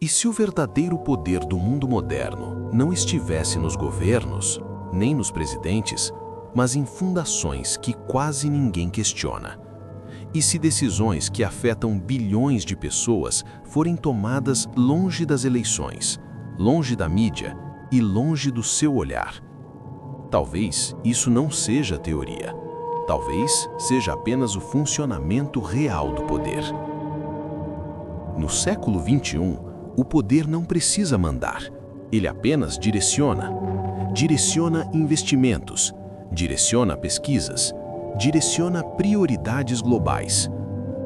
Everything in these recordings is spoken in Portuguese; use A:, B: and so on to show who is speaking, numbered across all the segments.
A: E se o verdadeiro poder do mundo moderno não estivesse nos governos, nem nos presidentes, mas em fundações que quase ninguém questiona? E se decisões que afetam bilhões de pessoas forem tomadas longe das eleições, longe da mídia e longe do seu olhar? Talvez isso não seja teoria. Talvez seja apenas o funcionamento real do poder. No século XXI, o poder não precisa mandar. Ele apenas direciona. Direciona investimentos, direciona pesquisas, direciona prioridades globais.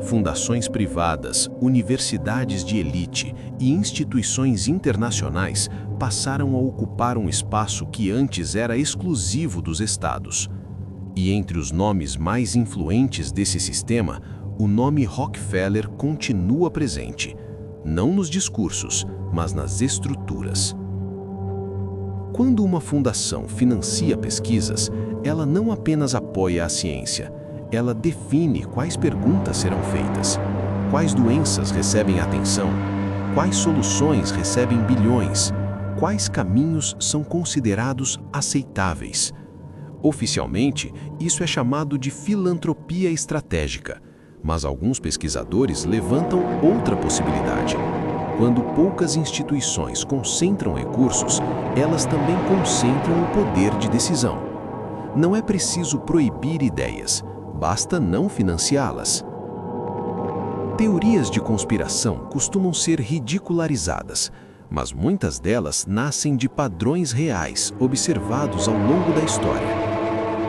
A: Fundações privadas, universidades de elite e instituições internacionais passaram a ocupar um espaço que antes era exclusivo dos estados. E entre os nomes mais influentes desse sistema, o nome Rockefeller continua presente, não nos discursos, mas nas estruturas. Quando uma fundação financia pesquisas, ela não apenas apoia a ciência, ela define quais perguntas serão feitas, quais doenças recebem atenção, quais soluções recebem bilhões, quais caminhos são considerados aceitáveis. Oficialmente, isso é chamado de filantropia estratégica, mas alguns pesquisadores levantam outra possibilidade. Quando poucas instituições concentram recursos, elas também concentram o poder de decisão. Não é preciso proibir ideias, basta não financiá-las. Teorias de conspiração costumam ser ridicularizadas, mas muitas delas nascem de padrões reais observados ao longo da história.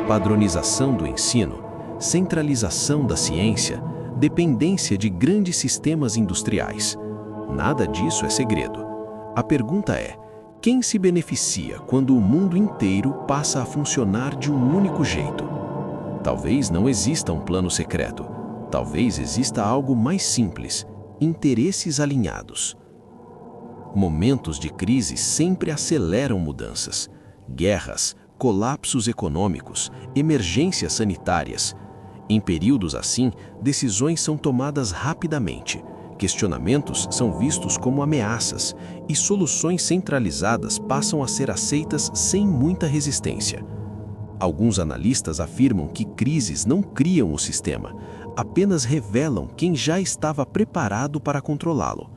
A: Padronização do ensino, centralização da ciência, dependência de grandes sistemas industriais. Nada disso é segredo. A pergunta é: quem se beneficia quando o mundo inteiro passa a funcionar de um único jeito? Talvez não exista um plano secreto. Talvez exista algo mais simples: interesses alinhados. Momentos de crise sempre aceleram mudanças. Guerras, colapsos econômicos, emergências sanitárias. Em períodos assim, decisões são tomadas rapidamente. Questionamentos são vistos como ameaças e soluções centralizadas passam a ser aceitas sem muita resistência. Alguns analistas afirmam que crises não criam o sistema, apenas revelam quem já estava preparado para controlá-lo.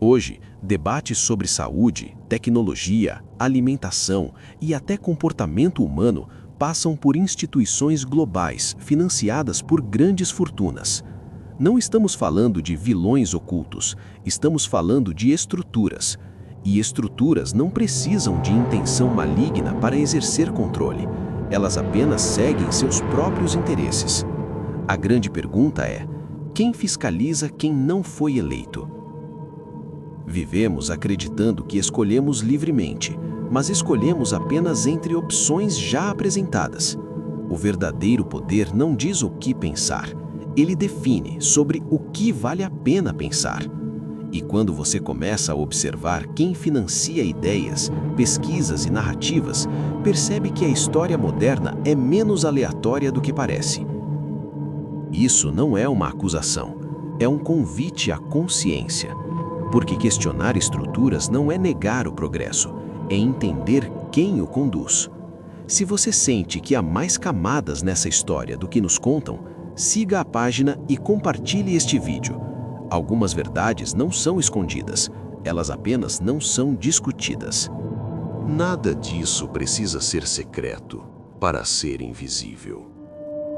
A: Hoje, debates sobre saúde, tecnologia, alimentação e até comportamento humano passam por instituições globais financiadas por grandes fortunas. Não estamos falando de vilões ocultos, estamos falando de estruturas. E estruturas não precisam de intenção maligna para exercer controle. Elas apenas seguem seus próprios interesses. A grande pergunta é: quem fiscaliza quem não foi eleito? Vivemos acreditando que escolhemos livremente, mas escolhemos apenas entre opções já apresentadas. O verdadeiro poder não diz o que pensar. Ele define sobre o que vale a pena pensar. E quando você começa a observar quem financia ideias, pesquisas e narrativas, percebe que a história moderna é menos aleatória do que parece. Isso não é uma acusação, é um convite à consciência. Porque questionar estruturas não é negar o progresso, é entender quem o conduz. Se você sente que há mais camadas nessa história do que nos contam, siga a página e compartilhe este vídeo. Algumas verdades não são escondidas, elas apenas não são discutidas.
B: Nada disso precisa ser secreto para ser invisível.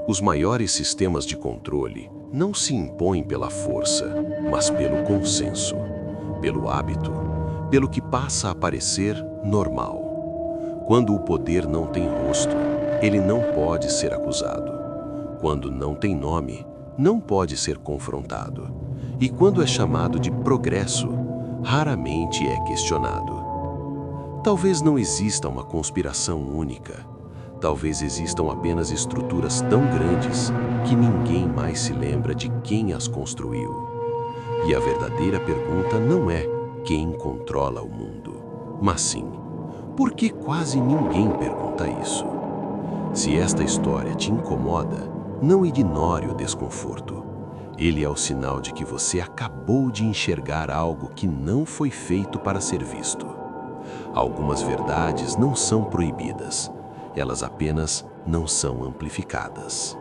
B: Os maiores sistemas de controle não se impõem pela força, mas pelo consenso, pelo hábito, pelo que passa a parecer normal. Quando o poder não tem rosto, ele não pode ser acusado. Quando não tem nome, não pode ser confrontado. E quando é chamado de progresso, raramente é questionado. Talvez não exista uma conspiração única. Talvez existam apenas estruturas tão grandes que ninguém mais se lembra de quem as construiu. E a verdadeira pergunta não é quem controla o mundo, mas sim, por que quase ninguém pergunta isso? Se esta história te incomoda, não ignore o desconforto. Ele é o sinal de que você acabou de enxergar algo que não foi feito para ser visto. Algumas verdades não são proibidas, elas apenas não são amplificadas.